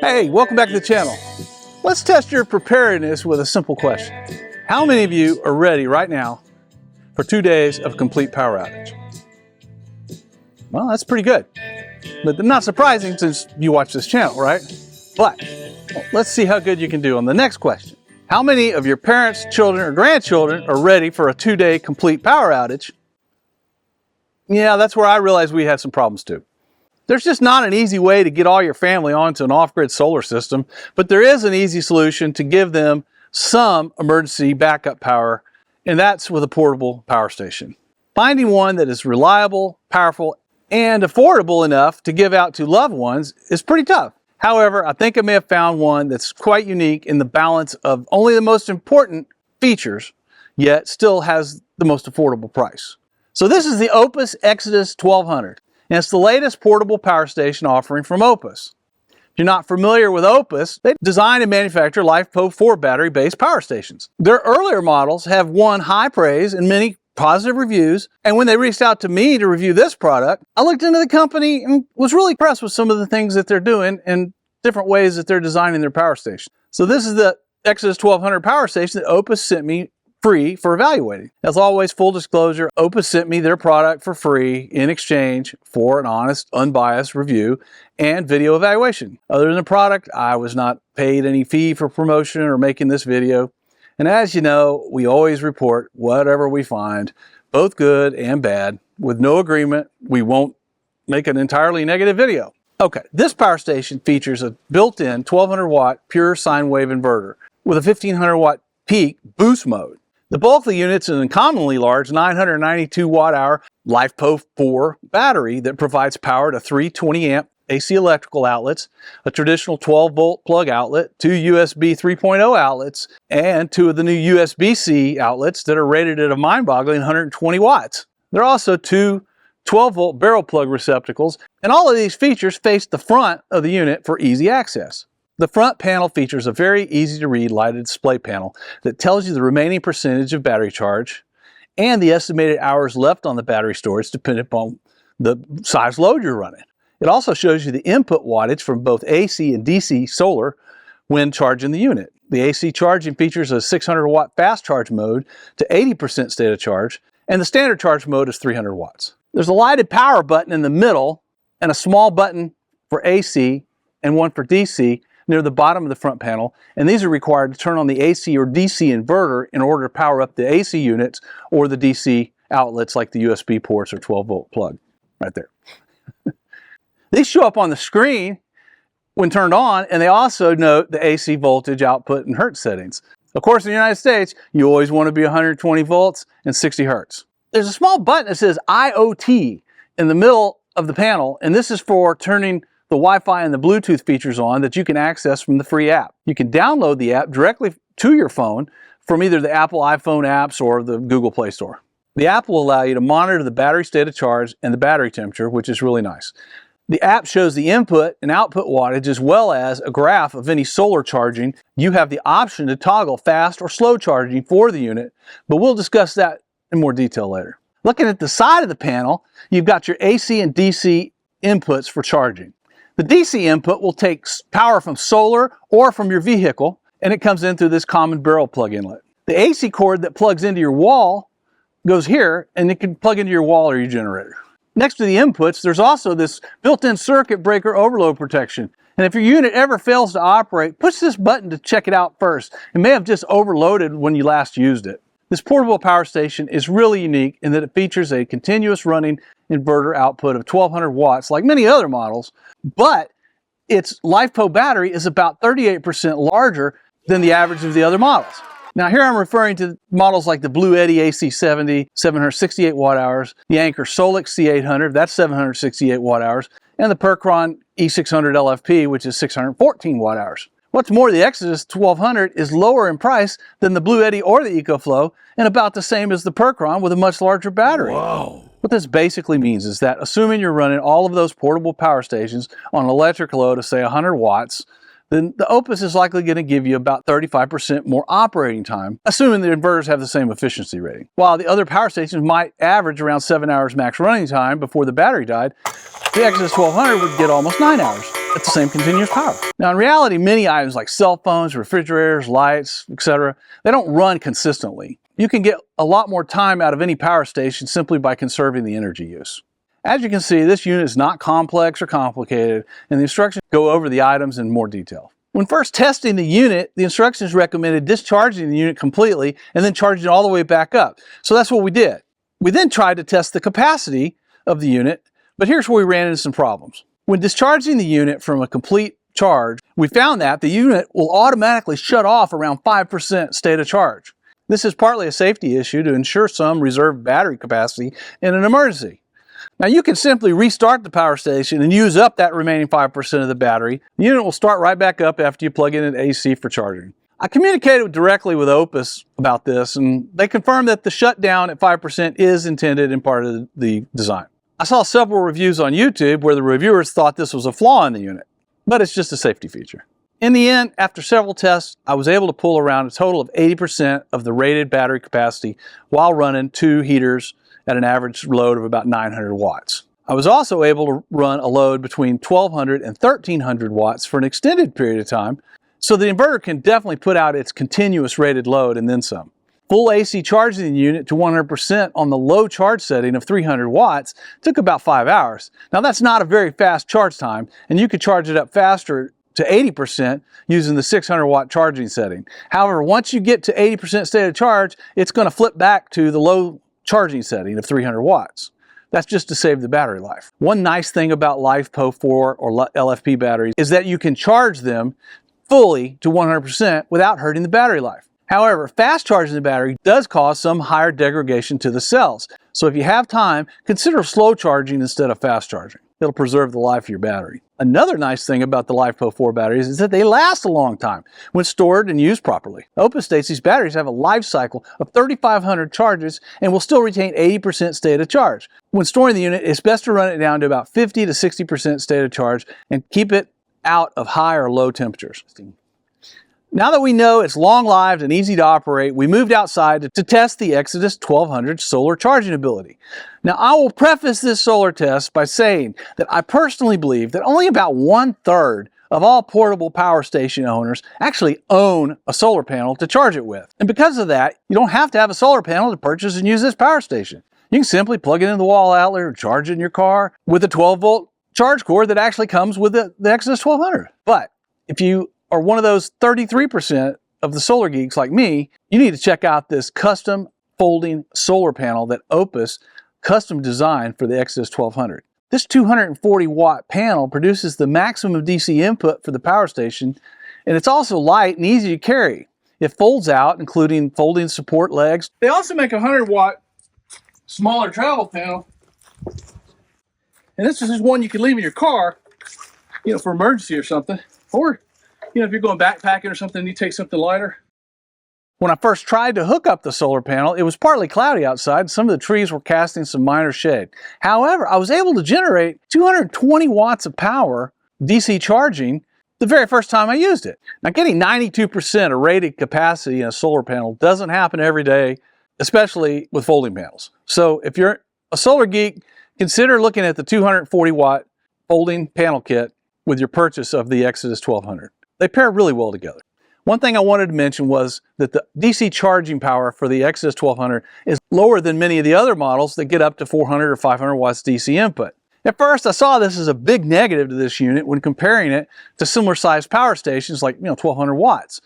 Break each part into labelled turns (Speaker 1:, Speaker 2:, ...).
Speaker 1: Hey, welcome back to the channel. Let's test your preparedness with a simple question. How many of you are ready right now for 2 days of complete power outage? Well, that's pretty good, but not surprising since you watch this channel, right? But let's see how good you can do on the next question. How many of your parents, children, or grandchildren are ready for a 2-day complete power outage? Yeah, that's where I realized we had some problems too. There's just not an easy way to get all your family onto an off-grid solar system, but there is an easy solution to give them some emergency backup power, and that's with a portable power station. Finding one that is reliable, powerful, and affordable enough to give out to loved ones is pretty tough. However, I think I may have found one that's quite unique in the balance of only the most important features, yet still has the most affordable price. So this is the Oupes Exodus 1200. And it's the latest portable power station offering from Opus. If you're not familiar with Opus, they design and manufacture LiFePO4 battery-based power stations. Their earlier models have won high praise and many positive reviews, and when they reached out to me to review this product, I looked into the company and was really impressed with some of the things that they're doing and different ways that they're designing their power station. So this is the Exodus 1200 power station that Opus sent me free for evaluating. As always, full disclosure, Opus sent me their product for free in exchange for an honest, unbiased review and video evaluation. Other than the product, I was not paid any fee for promotion or making this video. And as you know, we always report whatever we find, both good and bad. With no agreement, we won't make an entirely negative video. Okay, this power station features a built-in 1200 watt pure sine wave inverter with a 1500 watt peak boost mode. The bulk of the unit's an uncommonly large 992 watt-hour LiFePO4 battery that provides power to 3 20-amp AC electrical outlets, a traditional 12-volt plug outlet, 2 USB 3.0 outlets, and 2 of the new USB-C outlets that are rated at a mind-boggling 120 watts. There are also 2 12-volt barrel plug receptacles, and all of these features face the front of the unit for easy access. The front panel features a very easy-to-read lighted display panel that tells you the remaining percentage of battery charge and the estimated hours left on the battery storage depending upon the size load you're running. It also shows you the input wattage from both AC and DC solar when charging the unit. The AC charging features a 600 watt fast charge mode to 80% state of charge, and the standard charge mode is 300 watts. There's a lighted power button in the middle and a small button for AC and one for DC near the bottom of the front panel, and these are required to turn on the AC or DC inverter in order to power up the AC units or the DC outlets like the USB ports or 12-volt plug right there. These show up on the screen when turned on, and they also note the AC voltage output and hertz settings. Of course, in the United States, you always want to be 120 volts and 60 hertz. There's a small button that says IoT in the middle of the panel, and this is for turning the Wi-Fi and the Bluetooth features on that you can access from the free app. You can download the app directly to your phone from either the Apple iPhone apps or the Google Play Store. The app will allow you to monitor the battery state of charge and the battery temperature, which is really nice. The app shows the input and output wattage as well as a graph of any solar charging. You have the option to toggle fast or slow charging for the unit, but we'll discuss that in more detail later. Looking at the side of the panel, you've got your AC and DC inputs for charging. The DC input will take power from solar or from your vehicle, and it comes in through this common barrel plug inlet. The AC cord that plugs into your wall goes here, and it can plug into your wall or your generator. Next to the inputs, there's also this built-in circuit breaker overload protection. And if your unit ever fails to operate, push this button to check it out first. It may have just overloaded when you last used it. This portable power station is really unique in that it features a continuous running inverter output of 1200 watts like many other models, but its LiFePO battery is about 38% larger than the average of the other models. Now here I'm referring to models like the Bluetti EB70S, 768 watt hours, the Anker Solix C800, that's 768 watt hours, and the Percron E600 LFP, which is 614 watt hours. What's more, the Exodus 1200 is lower in price than the Bluetti or the EcoFlow, and about the same as the Percron with a much larger battery.
Speaker 2: Wow.
Speaker 1: What this basically means is that assuming you're running all of those portable power stations on an electric load of say 100 watts, then the Opus is likely going to give you about 35% more operating time, assuming the inverters have the same efficiency rating. While the other power stations might average around 7 hours max running time before the battery died, the Exodus 1200 would get almost 9 hours. at the same continuous power. Now in reality, many items like cell phones, refrigerators, lights, etc., they don't run consistently. You can get a lot more time out of any power station simply by conserving the energy use. As you can see, this unit is not complex or complicated, and the instructions go over the items in more detail. When first testing the unit, the instructions recommended discharging the unit completely and then charging it all the way back up. So that's what we did. We then tried to test the capacity of the unit, but here's where we ran into some problems. When discharging the unit from a complete charge, we found that the unit will automatically shut off around 5% state of charge. This is partly a safety issue to ensure some reserved battery capacity in an emergency. Now you can simply restart the power station and use up that remaining 5% of the battery. The unit will start right back up after you plug in an AC for charging. I communicated directly with Opus about this, and they confirmed that the shutdown at 5% is intended in part of the design. I saw several reviews on YouTube where the reviewers thought this was a flaw in the unit, but it's just a safety feature. In the end, after several tests, I was able to pull around a total of 80% of the rated battery capacity while running 2 heaters at an average load of about 900 watts. I was also able to run a load between 1200 and 1300 watts for an extended period of time, so the inverter can definitely put out its continuous rated load and then some. Full AC charging the unit to 100% on the low charge setting of 300 watts took about 5 hours. Now that's not a very fast charge time, and you could charge it up faster to 80% using the 600 watt charging setting. However, once you get to 80% state of charge, it's going to flip back to the low charging setting of 300 watts. That's just to save the battery life. One nice thing about LiFePO4 or LFP batteries is that you can charge them fully to 100% without hurting the battery life. However, fast charging the battery does cause some higher degradation to the cells. So if you have time, consider slow charging instead of fast charging. It'll preserve the life of your battery. Another nice thing about the LiFePO4 batteries is that they last a long time when stored and used properly. Opus states these batteries have a life cycle of 3,500 charges and will still retain 80% state of charge. When storing the unit, it's best to run it down to about 50 to 60% state of charge and keep it out of high or low temperatures. Now that we know it's long-lived and easy to operate, we moved outside to test the Exodus 1200 solar charging ability. Now I will preface this solar test by saying that I personally believe that only about 1/3 of all portable power station owners actually own a solar panel to charge it with. And because of that, you don't have to have a solar panel to purchase and use this power station. You can simply plug it into the wall outlet or charge it in your car with a 12-volt charge cord that actually comes with the Exodus 1200. But if you are one of those 33% of the solar geeks like me, you need to check out this custom folding solar panel that Opus custom designed for the Exodus 1200. This 240 watt panel produces the maximum DC input for the power station, and it's also light and easy to carry. It folds out, including folding support legs. They also make a 100 watt smaller travel panel, and this is just one you can leave in your car, you know, for emergency or something, or you know, if you're going backpacking or something, you take something lighter. When I first tried to hook up the solar panel, it was partly cloudy outside and some of the trees were casting some minor shade. However, I was able to generate 220 watts of power, DC charging, the very first time I used it. Now getting 92% of rated capacity in a solar panel doesn't happen every day, especially with folding panels. So if you're a solar geek, consider looking at the 240 watt folding panel kit with your purchase of the Exodus 1200. They pair really well together. One thing I wanted to mention was that the DC charging power for the Exodus 1200 is lower than many of the other models that get up to 400 or 500 watts DC input. At first, I saw this as a big negative to this unit when comparing it to similar sized power stations like 1200 watts.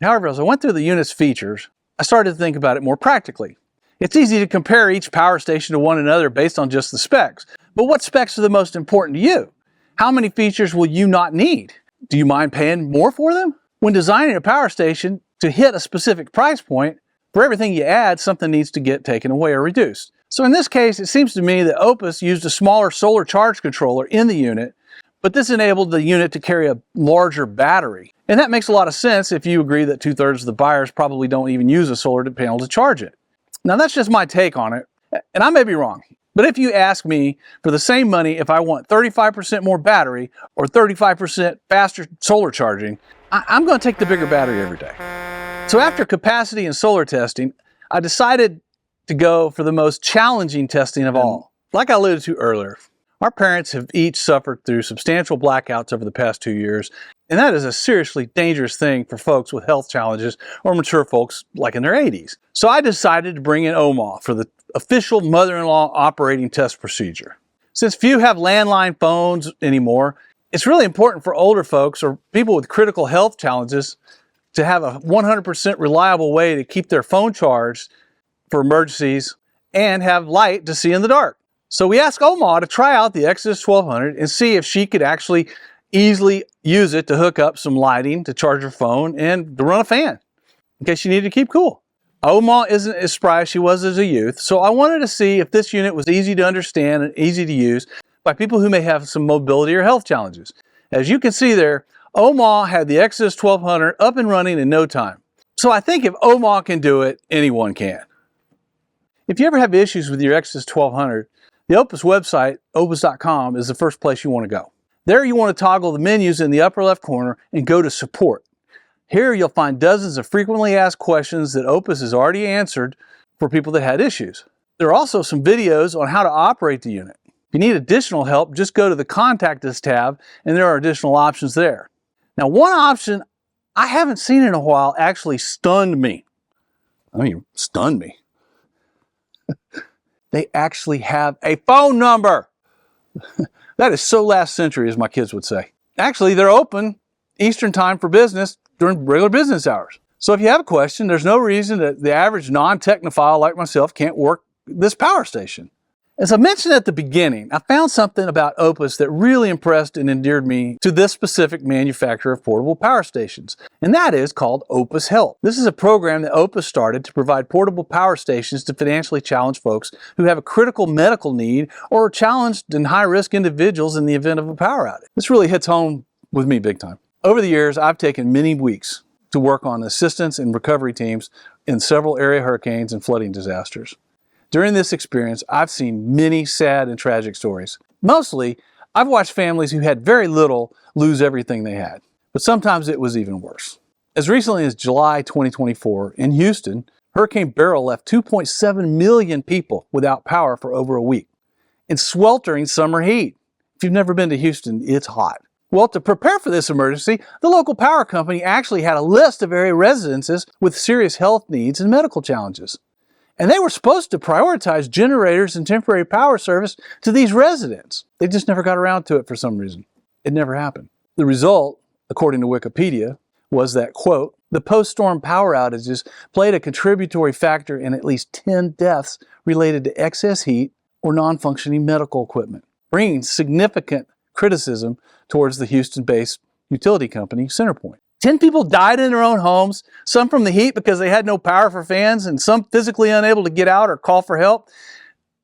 Speaker 1: However, as I went through the unit's features, I started to think about it more practically. It's easy to compare each power station to one another based on just the specs, but what specs are the most important to you? How many features will you not need? Do you mind paying more for them? When designing a power station to hit a specific price point, for everything you add, something needs to get taken away or reduced. So in this case, it seems to me that Opus used a smaller solar charge controller in the unit, but this enabled the unit to carry a larger battery. And that makes a lot of sense if you agree that 2/3 of the buyers probably don't even use a solar panel to charge it. Now that's just my take on it, and I may be wrong. But if you ask me for the same money, if I want 35% more battery or 35% faster solar charging, I'm going to take the bigger battery every day. So after capacity and solar testing, I decided to go for the most challenging testing of all. Like I alluded to earlier, Our parents have each suffered through substantial blackouts over the past 2 years, and that is a seriously dangerous thing for folks with health challenges or mature folks like in their 80s. So I decided to bring in OMA for the official mother-in-law operating test procedure. Since few have landline phones anymore, it's really important for older folks or people with critical health challenges to have a 100% reliable way to keep their phone charged for emergencies and have light to see in the dark. So we asked Oma to try out the Exodus 1200 and see if she could actually easily use it to hook up some lighting to charge her phone and to run a fan in case she needed to keep cool. Oma isn't as spry as she was as a youth, so I wanted to see if this unit was easy to understand and easy to use by people who may have some mobility or health challenges. As you can see there, Oma had the Exodus 1200 up and running in no time. So I think if Oma can do it, anyone can. If you ever have issues with your Exodus 1200, the Opus website, opus.com, is the first place you want to go. There you want to toggle the menus in the upper left corner and go to Support. Here you'll find dozens of frequently asked questions that Opus has already answered for people that had issues. There are also some videos on how to operate the unit. If you need additional help, just go to the Contact Us tab and there are additional options there. Now, one option I haven't seen in a while actually stunned me. I mean, stunned me. They actually have a phone number. That is so last century, as my kids would say. Actually, they're open Eastern time for business during regular business hours. So if you have a question, there's no reason that the average non-technophile like myself can't work this power station. As I mentioned at the beginning, I found something about Opus that really impressed and endeared me to this specific manufacturer of portable power stations, and that is called Oupes Help. This is a program that Opus started to provide portable power stations to financially challenged folks who have a critical medical need or are challenged and high-risk individuals in the event of a power outage. This really hits home with me big time. Over the years, I've taken many weeks to work on assistance and recovery teams in several area hurricanes and flooding disasters. During this experience, I've seen many sad and tragic stories. Mostly, I've watched families who had very little lose everything they had, but sometimes it was even worse. As recently as July 2024, in Houston, Hurricane Beryl left 2.7 million people without power for over a week in sweltering summer heat. If you've never been to Houston, it's hot. Well, to prepare for this emergency, the local power company actually had a list of area residences with serious health needs and medical challenges. And they were supposed to prioritize generators and temporary power service to these residents. They just never got around to it for some reason. It never happened. The result, according to Wikipedia, was that, quote, the post-storm power outages played a contributory factor in at least 10 deaths related to excess heat or non-functioning medical equipment, bringing significant criticism towards the Houston-based utility company, CenterPoint. 10 people died in their own homes, some from the heat because they had no power for fans, and some physically unable to get out or call for help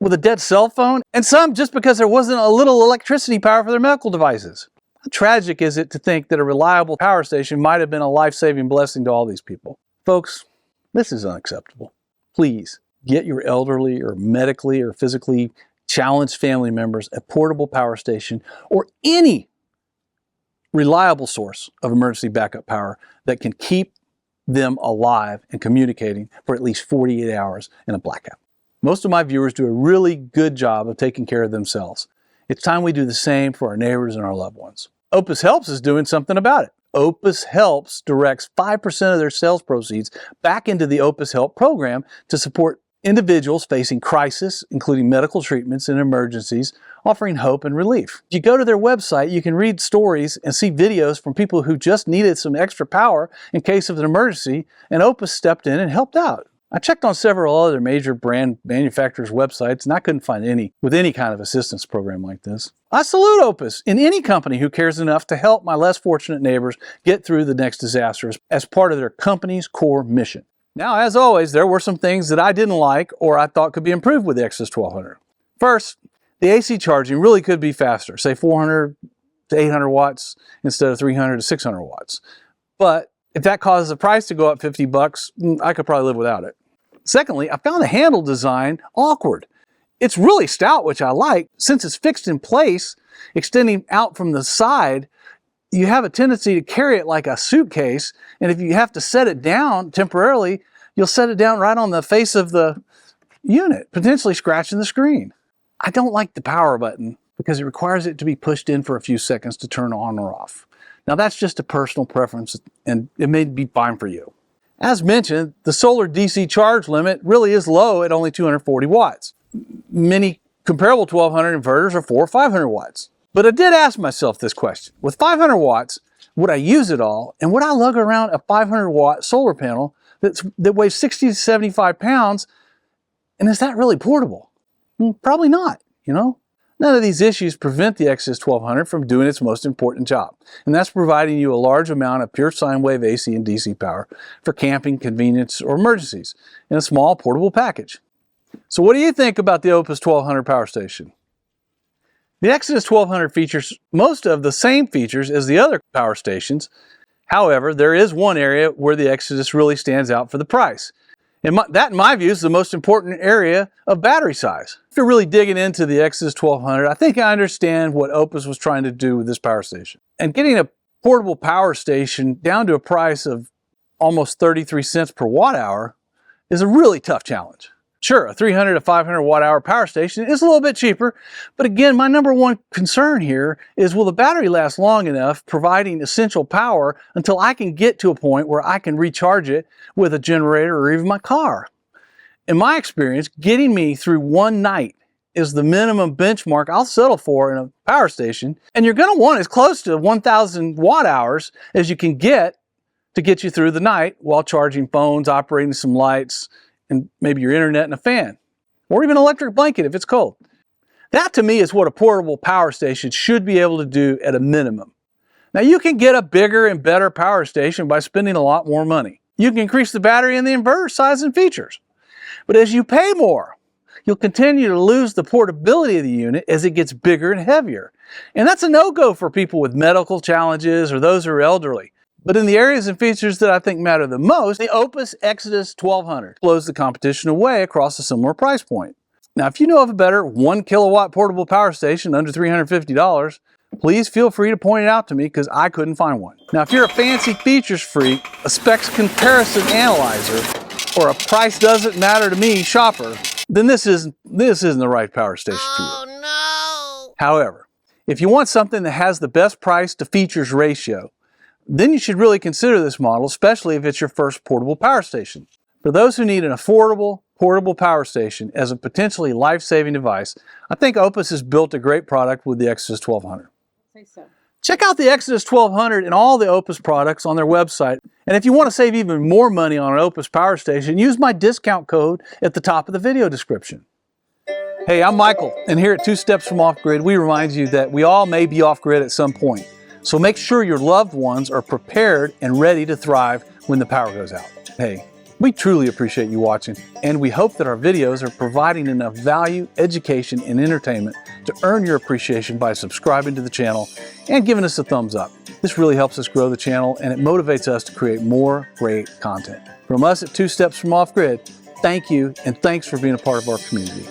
Speaker 1: with a dead cell phone, and some just because there wasn't a little electricity power for their medical devices. How tragic is it to think that a reliable power station might have been a life-saving blessing to all these people? Folks, this is unacceptable. Please get your elderly or medically or physically challenged family members a portable power station or any reliable source of emergency backup power that can keep them alive and communicating for at least 48 hours in a blackout. Most of my viewers do a really good job of taking care of themselves. It's time we do the same for our neighbors and our loved ones. Opus Helps is doing something about it. Opus Helps directs 5% of their sales proceeds back into the Opus Help program to support individuals facing crisis, including medical treatments and emergencies, offering hope and relief. If you go to their website, you can read stories and see videos from people who just needed some extra power in case of an emergency, and Opus stepped in and helped out. I checked on several other major brand manufacturers' websites, and I couldn't find any with any kind of assistance program like this. I salute Opus and any company who cares enough to help my less fortunate neighbors get through the next disaster as part of their company's core mission. Now, as always, there were some things that I didn't like or I thought could be improved with the Exodus 1200. First, the AC charging really could be faster, say 400 to 800 watts instead of 300 to 600 watts. But if that causes the price to go up 50 bucks, I could probably live without it. Secondly, I found the handle design awkward. It's really stout, which I like. Since it's fixed in place, extending out from the side, you have a tendency to carry it like a suitcase, and if you have to set it down temporarily, you'll set it down right on the face of the unit, potentially scratching the screen. I don't like the power button because it requires it to be pushed in for a few seconds to turn on or off. Now that's just a personal preference, and it may be fine for you. As mentioned, the solar DC charge limit really is low at only 240 watts. Many comparable 1200 inverters are 400 or 500 watts. But I did ask myself this question. With 500 watts, would I use it all? And would I lug around a 500 watt solar panel that weighs 60 to 75 pounds? And is that really portable? Probably not, you know? None of these issues prevent the Exodus 1200 from doing its most important job, and that's providing you a large amount of pure sine wave AC and DC power for camping, convenience, or emergencies in a small portable package. So what do you think about the Opus 1200 power station? The Exodus 1200 features most of the same features as the other power stations. However, there is one area where the Exodus really stands out for the price. And that, in my view, is the most important area of battery size. If you're really digging into the Exodus 1200, I think I understand what Opus was trying to do with this power station. And getting a portable power station down to a price of almost 33 cents per watt hour is a really tough challenge. Sure, a 300 to 500 watt hour power station is a little bit cheaper, but again, my number one concern here is, will the battery last long enough providing essential power until I can get to a point where I can recharge it with a generator or even my car? In my experience, getting me through one night is the minimum benchmark I'll settle for in a power station, and you're going to want as close to 1,000 watt hours as you can get to get you through the night while charging phones, operating some lights, and maybe your internet and a fan, or even an electric blanket if it's cold. That to me is what a portable power station should be able to do at a minimum. Now you can get a bigger and better power station by spending a lot more money. You can increase the battery and the inverter size and features. But as you pay more, you'll continue to lose the portability of the unit as it gets bigger and heavier. And that's a no-go for people with medical challenges or those who are elderly. But in the areas and features that I think matter the most, the Opus Exodus 1200 blows the competition away across a similar price point. Now, if you know of a better 1 kilowatt portable power station under $350, please feel free to point it out to me, because I couldn't find one. Now, if you're a fancy features freak, a specs comparison analyzer, or a price doesn't matter to me shopper, then this isn't the right power station for you.
Speaker 2: Oh no!
Speaker 1: However, if you want something that has the best price to features ratio, then you should really consider this model, especially if it's your first portable power station. For those who need an affordable, portable power station as a potentially life-saving device, I think Opus has built a great product with the Exodus 1200.
Speaker 2: Say so.
Speaker 1: Check out the Exodus 1200 and all the Opus products on their website. And if you want to save even more money on an Opus power station, use my discount code at the top of the video description. Hey, I'm Michael, and here at 2 Steps from Off Grid, we remind you that we all may be off grid at some point. So make sure your loved ones are prepared and ready to thrive when the power goes out. Hey, we truly appreciate you watching, and we hope that our videos are providing enough value, education, and entertainment to earn your appreciation by subscribing to the channel and giving us a thumbs up. This really helps us grow the channel, and it motivates us to create more great content. From us at 2 Steps from Off Grid, thank you, and thanks for being a part of our community.